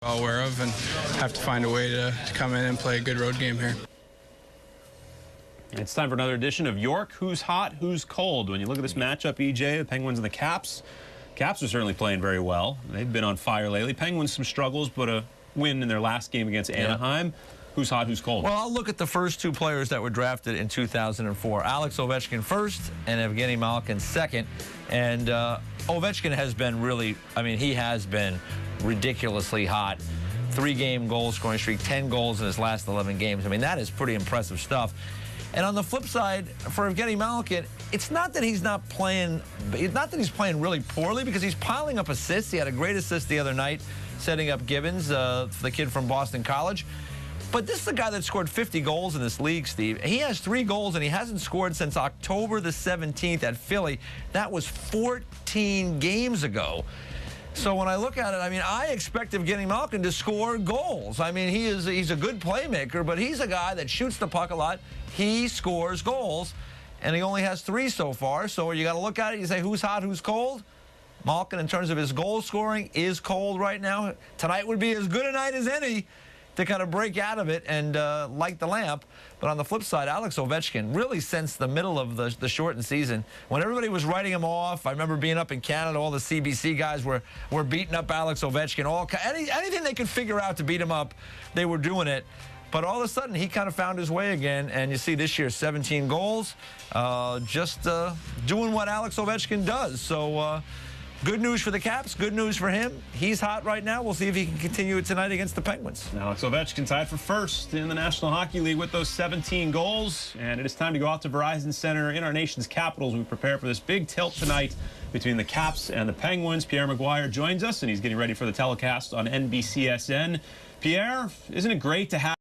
Well aware of, and have to find a way to come in and play a good road game here. It's time for another edition of York Who's Hot, Who's Cold. When you look at this matchup, EJ, the Penguins and the Caps are certainly playing very well. They've been on fire lately. Penguins some struggles, but a win in their last game against Anaheim. Who's hot, who's cold? Well, I'll look at the first two players that were drafted in 2004. Alex Ovechkin first and Evgeny Malkin second. And Ovechkin has been really, he has been ridiculously hot. 3-game goal scoring streak, 10 goals in his last 11 games. That is pretty impressive stuff. And on the flip side, for Evgeny Malkin, it's not that he's not playing, playing really poorly, because he's piling up assists. He had a great assist the other night, setting up Gibbons, the kid from Boston College. But this is a guy that scored 50 goals in this league, Steve. He has 3 goals, and he hasn't scored since October the 17th at Philly. That was 14 games ago. So when I look at it, I expect Evgeny Malkin to score goals. He's a good playmaker, but he's a guy that shoots the puck a lot. He scores goals, and he only has 3 so far. So you got to look at it. You say, who's hot, who's cold? Malkin, in terms of his goal scoring, is cold right now. Tonight would be as good a night as any to kind of break out of it and light the lamp. But on the flip side, Alex Ovechkin, really since the middle of the shortened season, when everybody was writing him off, I remember being up in Canada, all the CBC guys were beating up Alex Ovechkin. Anything they could figure out to beat him up, they were doing it. But all of a sudden, he kind of found his way again. And you see this year, 17 goals, just doing what Alex Ovechkin does. So good news for the Caps, good news for him. He's hot right now. We'll see if he can continue it tonight against the Penguins. Alex Ovechkin tied for first in the National Hockey League with those 17 goals. And it is time to go out to Verizon Center in our nation's capital as we prepare for this big tilt tonight between the Caps and the Penguins. Pierre Maguire joins us, and he's getting ready for the telecast on NBCSN. Pierre, isn't it great to have